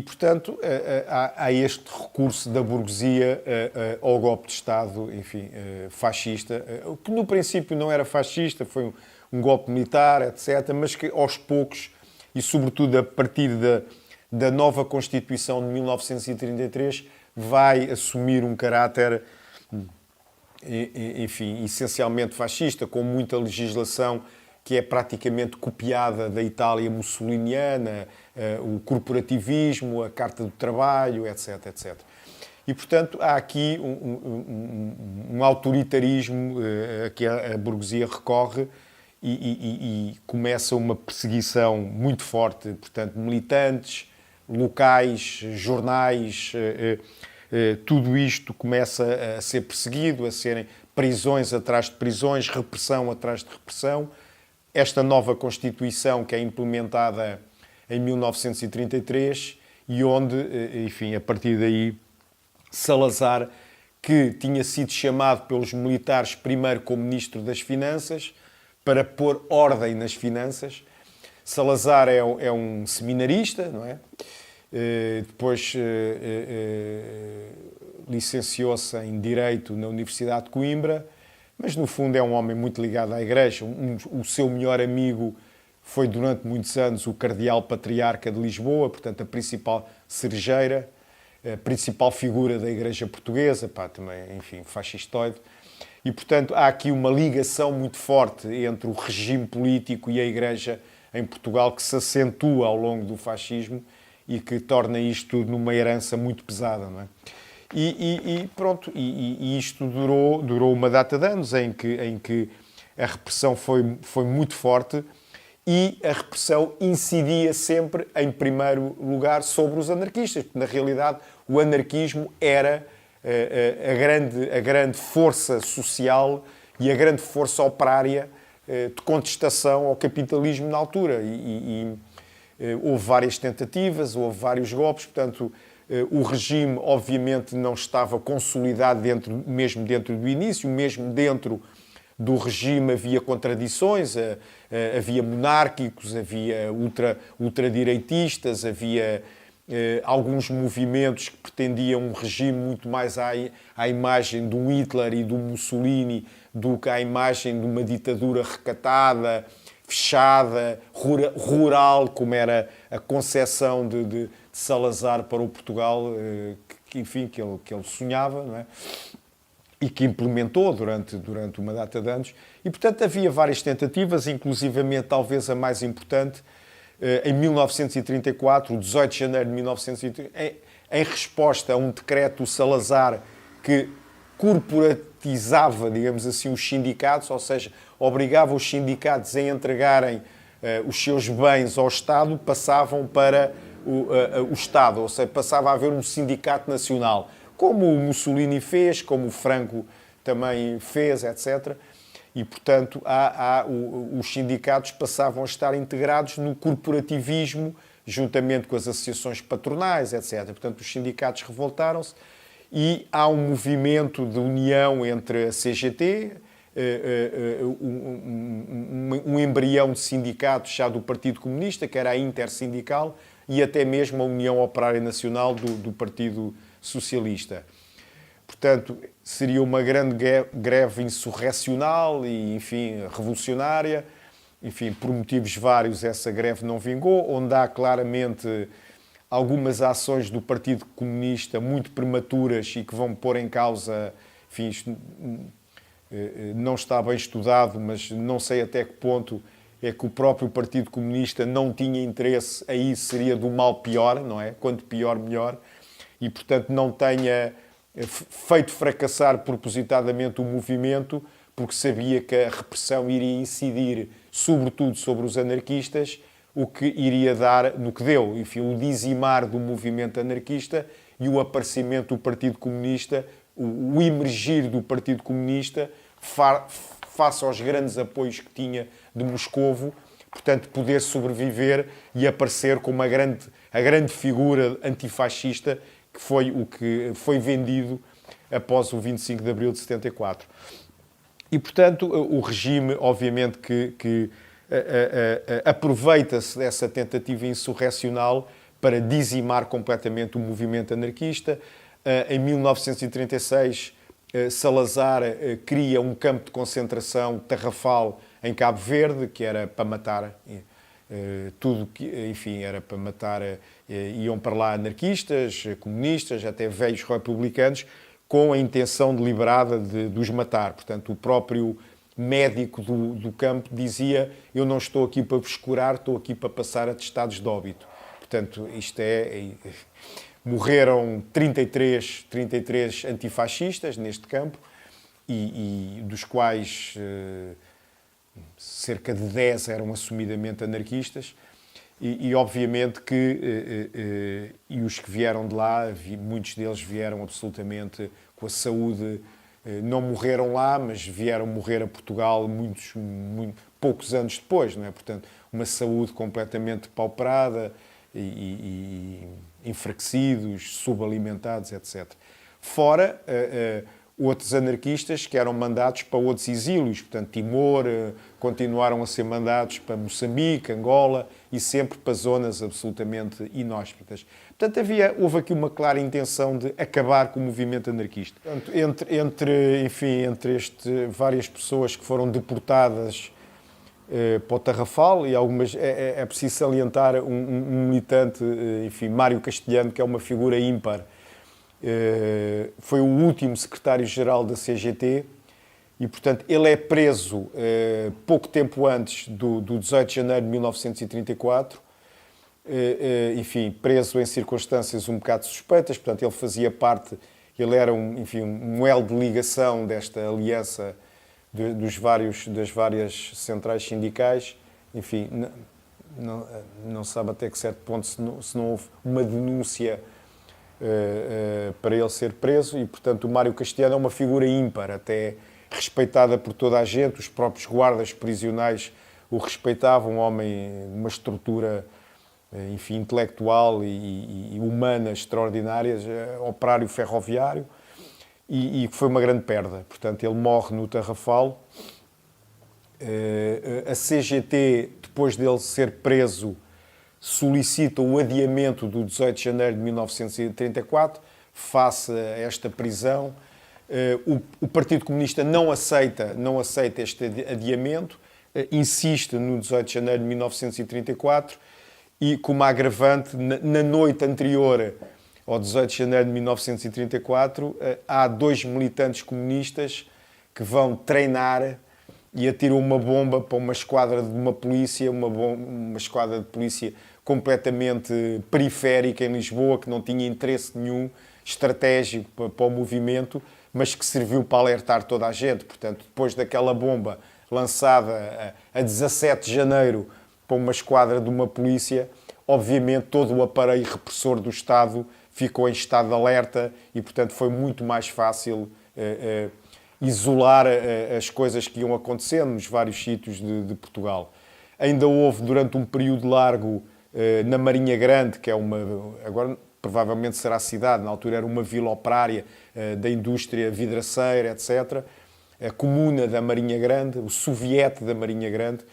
Portanto, há este recurso da burguesia ao golpe de Estado, enfim, fascista, que no princípio não era fascista, foi um golpe militar, etc., mas que aos poucos, e sobretudo a partir da nova Constituição de 1933, vai assumir um caráter, enfim, essencialmente fascista, com muita legislação que é praticamente copiada da Itália mussoliniana, o corporativismo, a Carta do Trabalho, etc, etc. E, portanto, há aqui um autoritarismo a que a burguesia recorre e começa uma perseguição muito forte, portanto, militantes, locais, jornais, tudo isto começa a ser perseguido, a serem prisões atrás de prisões, repressão atrás de repressão. Esta nova Constituição que é implementada em 1933 e onde, enfim, a partir daí, Salazar, que tinha sido chamado pelos militares primeiro como Ministro das Finanças para pôr ordem nas finanças. Salazar é um seminarista, não é? Depois licenciou-se em Direito na Universidade de Coimbra, mas no fundo é um homem muito ligado à Igreja. O seu melhor amigo foi durante muitos anos o Cardeal Patriarca de Lisboa, portanto a principal cerejeira, a principal figura da Igreja Portuguesa, também, enfim, fascistoide. E, portanto, há aqui uma ligação muito forte entre o regime político e a Igreja em Portugal que se acentua ao longo do fascismo e que torna isto tudo numa herança muito pesada, não é? Pronto, isto durou uma data de anos em que a repressão foi muito forte e a repressão incidia sempre, em primeiro lugar, sobre os anarquistas, porque, na realidade, o anarquismo era a grande força social e a grande força operária de contestação ao capitalismo na altura. Houve várias tentativas, houve vários golpes, portanto, o regime, obviamente, não estava consolidado mesmo dentro do início, mesmo dentro do regime havia contradições, havia monárquicos, havia ultradireitistas, havia alguns movimentos que pretendiam um regime muito mais à imagem do Hitler e do Mussolini do que à imagem de uma ditadura recatada, fechada, rural, como era a concepção de Salazar para o Portugal, que ele sonhava, não é? E que implementou durante uma data de anos. E, portanto, havia várias tentativas, inclusivamente, talvez a mais importante, em 1934, o 18 de janeiro de 1934, em resposta a um decreto do Salazar que corporatizava, digamos assim, os sindicatos, ou seja, obrigava os sindicatos a entregarem os seus bens ao Estado, passavam para o Estado, ou seja, passava a haver um sindicato nacional, como o Mussolini fez, como o Franco também fez, etc. E, portanto, os sindicatos passavam a estar integrados no corporativismo, juntamente com as associações patronais, etc. Portanto, os sindicatos revoltaram-se e há um movimento de união entre a CGT, um embrião de sindicatos já do Partido Comunista, que era a Intersindical, e até mesmo a União Operária Nacional do Partido Socialista. Portanto, seria uma grande greve insurrecional e, enfim, revolucionária. Enfim, por motivos vários, essa greve não vingou, onde há claramente algumas ações do Partido Comunista muito prematuras e que vão pôr em causa, enfim, isto não está bem estudado, mas não sei até que ponto é que o próprio Partido Comunista não tinha interesse, aí seria do mal pior, não é? Quanto pior, melhor. E, portanto, não tenha feito fracassar propositadamente o movimento, porque sabia que a repressão iria incidir, sobretudo, sobre os anarquistas, o que iria dar no que deu. Enfim, o dizimar do movimento anarquista e o aparecimento do Partido Comunista, o emergir do Partido Comunista face aos grandes apoios que tinha de Moscovo, portanto, poder sobreviver e aparecer como a grande figura antifascista que foi o que foi vendido após o 25 de abril de 74. E, portanto, o regime, obviamente, que aproveita-se dessa tentativa insurrecional para dizimar completamente o movimento anarquista. Em 1936, Salazar cria um campo de concentração Tarrafal em Cabo Verde, que era para matar tudo que, enfim, era para matar, iam para lá anarquistas, comunistas, até velhos republicanos, com a intenção deliberada de os matar. Portanto, o próprio médico do campo dizia: eu não estou aqui para vos curar, estou aqui para passar atestados de óbito. Portanto, isto morreram 33 antifascistas neste campo, e dos quais cerca de 10 eram assumidamente anarquistas, e obviamente que e os que vieram de lá, muitos deles vieram absolutamente com a saúde, não morreram lá, mas vieram morrer a Portugal poucos anos depois, não é? Portanto, uma saúde completamente pauperada e enfraquecidos, subalimentados, etc. Fora outros anarquistas que eram mandados para outros exílios, portanto, Timor, continuaram a ser mandados para Moçambique, Angola, e sempre para zonas absolutamente inóspitas. Portanto, houve aqui uma clara intenção de acabar com o movimento anarquista. Portanto, entre várias pessoas que foram deportadas para o Tarrafal, e algumas, é preciso salientar um militante, enfim, Mário Castelhano, que é uma figura ímpar. Foi o último secretário-geral da CGT e, portanto, ele é preso pouco tempo antes do 18 de janeiro de 1934, enfim, preso em circunstâncias um bocado suspeitas. Portanto, ele fazia parte, ele era um elo de ligação desta aliança das várias centrais sindicais. Enfim, não sabe até que certo ponto se não houve uma denúncia para ele ser preso, e, portanto, o Mário Castelhano é uma figura ímpar, até respeitada por toda a gente. Os próprios guardas prisionais o respeitavam, um homem de uma estrutura, enfim, intelectual e humana extraordinária, operário ferroviário, e foi uma grande perda. Portanto, ele morre no Tarrafal. A CGT, depois dele ser preso, solicita o adiamento do 18 de janeiro de 1934, face a esta prisão. O Partido Comunista não aceita este adiamento, insiste no 18 de janeiro de 1934, e, como agravante, na noite anterior ao 18 de janeiro de 1934, há 2 militantes comunistas que vão treinar e atiram uma bomba para uma esquadra de uma polícia, uma esquadra de polícia completamente periférica em Lisboa, que não tinha interesse nenhum estratégico para o movimento, mas que serviu para alertar toda a gente. Portanto, depois daquela bomba lançada a 17 de janeiro para uma esquadra de uma polícia, obviamente todo o aparelho repressor do Estado ficou em estado de alerta, e, portanto, foi muito mais fácil isolar as coisas que iam acontecendo nos vários sítios de Portugal. Ainda houve, durante um período largo, na Marinha Grande, que é agora provavelmente será a cidade, na altura era uma vila operária da indústria vidraceira, etc., a Comuna da Marinha Grande, o Soviete da Marinha Grande,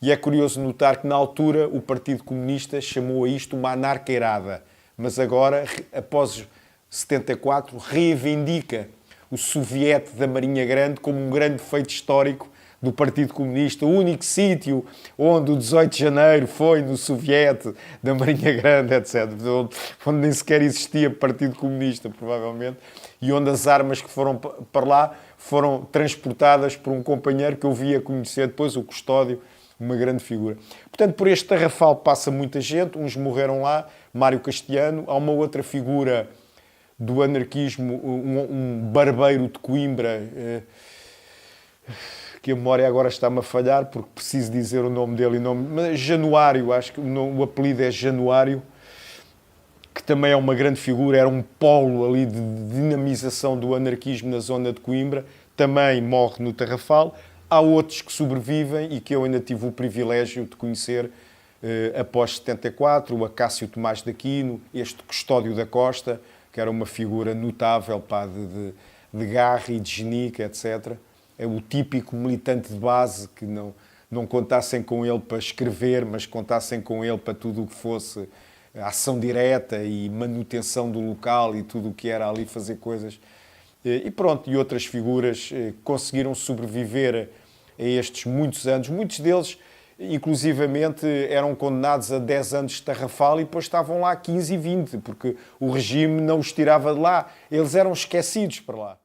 e é curioso notar que, na altura, o Partido Comunista chamou a isto uma anarqueirada, mas agora, após 74, reivindica o Soviete da Marinha Grande como um grande feito histórico do Partido Comunista, o único sítio onde o 18 de janeiro foi no Soviete da Marinha Grande, etc., onde nem sequer existia Partido Comunista, provavelmente, e onde as armas que foram para lá foram transportadas por um companheiro que eu vi a conhecer depois, o Custódio, uma grande figura. Portanto, por este Tarrafal passa muita gente, uns morreram lá, Mário Castelhano. Há uma outra figura do anarquismo, um barbeiro de Coimbra, que a memória agora está-me a falhar, porque preciso dizer o nome dele, mas Januário, acho que o apelido é Januário, que também é uma grande figura, era um polo ali de dinamização do anarquismo na zona de Coimbra, também morre no Tarrafal. Há outros que sobrevivem e que eu ainda tive o privilégio de conhecer após 74, o Acácio Tomás de Aquino, este Custódio da Costa, que era uma figura notável, de garra e de genica, etc. É o típico militante de base, que não contassem com ele para escrever, mas contassem com ele para tudo o que fosse a ação direta e manutenção do local e tudo o que era ali fazer coisas. E pronto, e outras figuras conseguiram sobreviver a estes muitos anos. Muitos deles, inclusivamente, eram condenados a 10 anos de tarrafal e depois estavam lá 15 e 20, porque o regime não os tirava de lá. Eles eram esquecidos para lá.